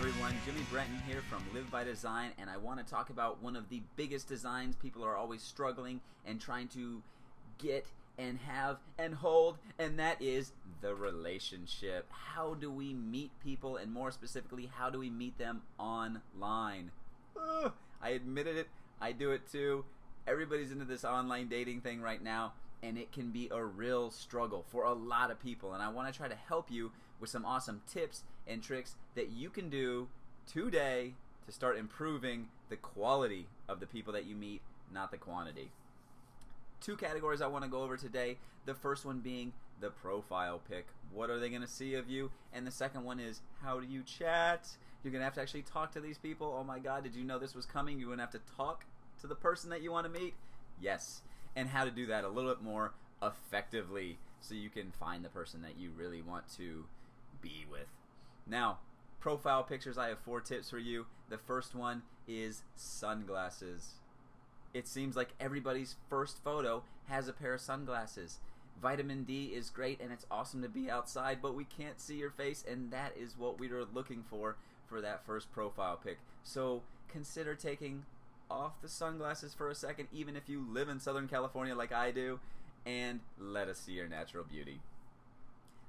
everyone, Jimmy Brenton here from Live by Design, and I want to talk about one of the biggest designs people are always struggling and trying to get and have and hold, and that is the relationship. How do we meet people, and more specifically, how do we meet them online? I admitted it, I do it too. Everybody's into this online dating thing right now, and it can be a real struggle for a lot of people. And I want to try to help you with some awesome tips and tricks that you can do today to start improving the quality of the people that you meet, not the quantity. Two categories I want to go over today. The first one being the profile pic. What are they going to see of you? And the second one is, how do you chat? You're going to have to actually talk to these people. Oh my God, did you know this was coming? You're going to have to talk to the person that you want to meet? Yes. And how to do that a little bit more effectively so you can find the person that you really want to be with. Now, profile pictures, I have 4 tips for you. The first one is sunglasses. It seems like everybody's first photo has a pair of sunglasses. Vitamin D is great and it's awesome to be outside, but we can't see your face, and that is what we are looking for that first profile pic. So consider taking off the sunglasses for a second, even if you live in Southern California like I do, and let us see your natural beauty.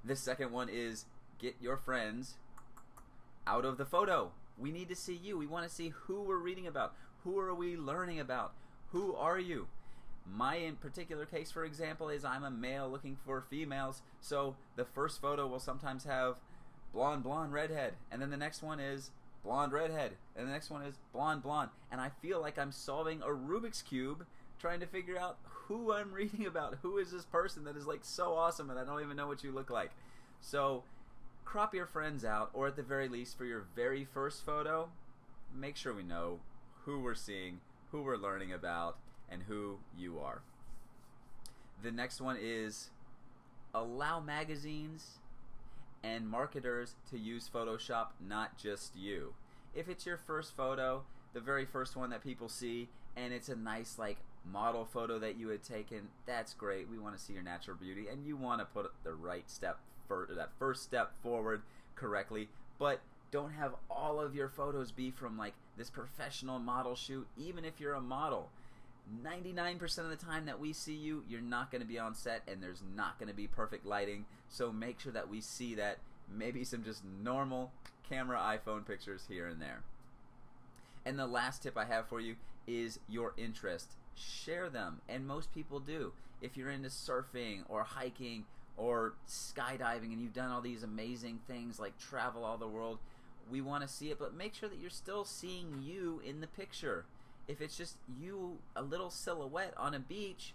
The second one is get your friends out of the photo. We need to see you. We want to see who we're reading about. Who are we learning about? Who are you? My in particular case, for example, is I'm a male looking for females, so the first photo will sometimes have blonde, redhead, and then the next one is blonde, redhead, and the next one is blonde, and I feel like I'm solving a Rubik's Cube trying to figure out who I'm reading about. Who is this person that is like so awesome and I don't even know what you look like? So crop your friends out, or at the very least for your very first photo, make sure we know who we're seeing, who we're learning about, and who you are. The next one is allow magazines and marketers to use Photoshop, not just you. If it's your first photo, the very first one that people see, and it's a nice like model photo that you had taken, that's great. We want to see your natural beauty, and you want to put the right step for that first step forward correctly, but don't have all of your photos be from like this professional model shoot. Even if you're a model, 99% of the time that we see you, you're not going to be on set and there's not going to be perfect lighting, so make sure that we see that. Maybe some just normal camera iPhone pictures here and there. And the last tip I have for you is your interest. Share them, and most people do. If you're into surfing or hiking or skydiving and you've done all these amazing things like travel all the world, we want to see it, but make sure that you're still seeing you in the picture. If it's just you, a little silhouette on a beach,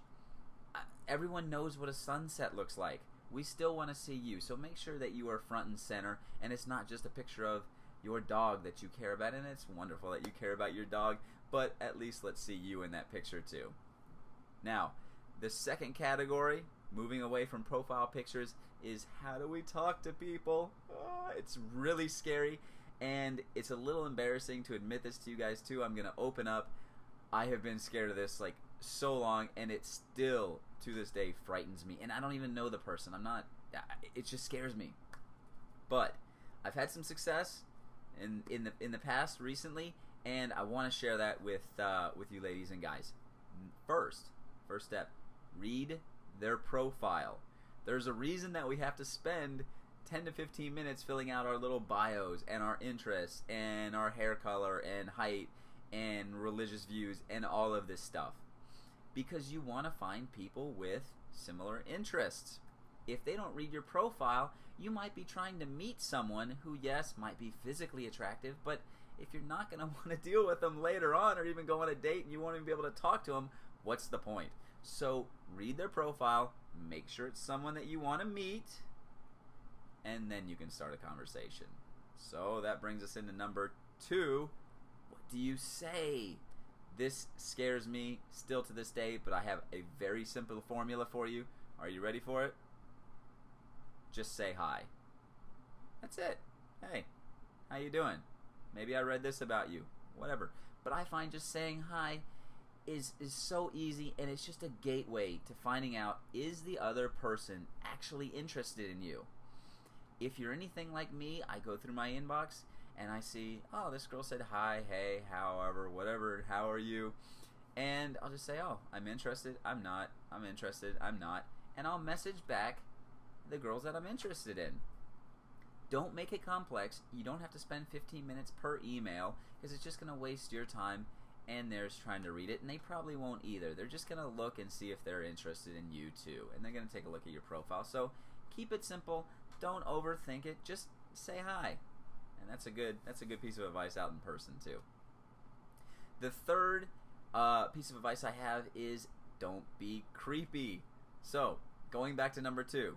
everyone knows what a sunset looks like. We still want to see you, so make sure that you are front and center, and it's not just a picture of your dog that you care about, and it's wonderful that you care about your dog, but at least let's see you in that picture too. Now, the second category, moving away from profile pictures, is how do we talk to people? It's really scary, and it's a little embarrassing to admit this to you guys too. I'm going to open up. I have been scared of this like so long, and it still to this day frightens me, and I don't even know the person. It just scares me. But I've had some success in the past recently, and I want to share that with you ladies and guys. First step, read their profile. There's a reason that we have to spend 10 to 15 minutes filling out our little bios and our interests and our hair color and height and religious views and all of this stuff, because you want to find people with similar interests. If they don't read your profile, you might be trying to meet someone who, yes, might be physically attractive, but if you're not going to want to deal with them later on or even go on a date and you won't even be able to talk to them, what's the point? So read their profile, make sure it's someone that you want to meet, and then you can start a conversation. So that brings us into number 2. What do you say? This scares me still to this day, but I have a very simple formula for you. Are you ready for it? Just say hi. That's it. Hey, how you doing? Maybe I read this about you. Whatever. But I find just saying hi is so easy, and it's just a gateway to finding out, is the other person actually interested in you? If you're anything like me, I go through my inbox and I see, oh, this girl said hi, hey, however, whatever, how are you? And I'll just say, oh, I'm interested, I'm not, I'm interested, I'm not, and I'll message back the girls that I'm interested in. Don't make it complex. You don't have to spend 15 minutes per email, because it's just going to waste your time and theirs trying to read it, and they probably won't either. They're just going to look and see if they're interested in you too, and they're going to take a look at your profile. So keep it simple. Don't overthink it. Just say hi. And that's a good piece of advice out in person too. The third piece of advice I have is don't be creepy. So going back to number 2,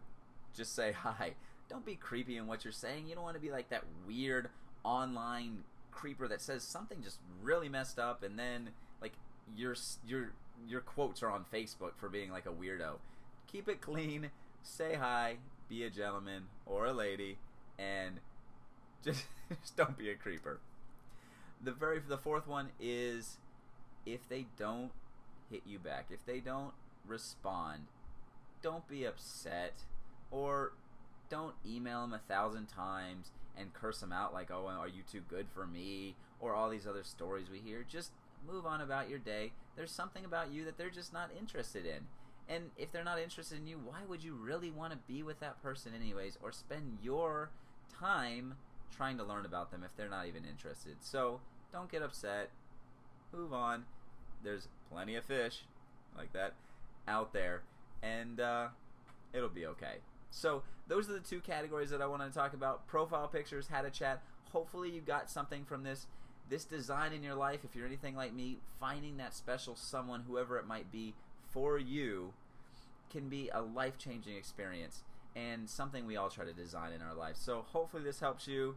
just say hi. Don't be creepy in what you're saying. You don't want to be like that weird online creeper that says something just really messed up, and then like your quotes are on Facebook for being like a weirdo. Keep it clean. Say hi. Be a gentleman or a lady, and just don't be a creeper. The fourth one is, if they don't hit you back, if they don't respond, don't be upset, or don't email them 1,000 times and curse them out like, oh, are you too good for me, or all these other stories we hear. Just move on about your day. There's something about you that they're just not interested in. And if they're not interested in you, why would you really want to be with that person anyways, or spend your time trying to learn about them if they're not even interested? So don't get upset. Move on. There's plenty of fish like that out there, and it'll be okay. So those are the 2 categories that I wanted to talk about: profile pictures, how to chat. Hopefully you got something from this design in your life. If you're anything like me, finding that special someone, whoever it might be, for you can be a life-changing experience, and something we all try to design in our lives. So hopefully this helps you.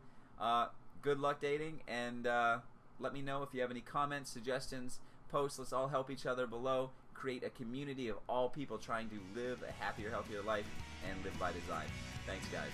Good luck dating, and let me know if you have any comments, suggestions, posts. Let's all help each other below. Create a community of all people trying to live a happier, healthier life and live by design. Thanks, guys.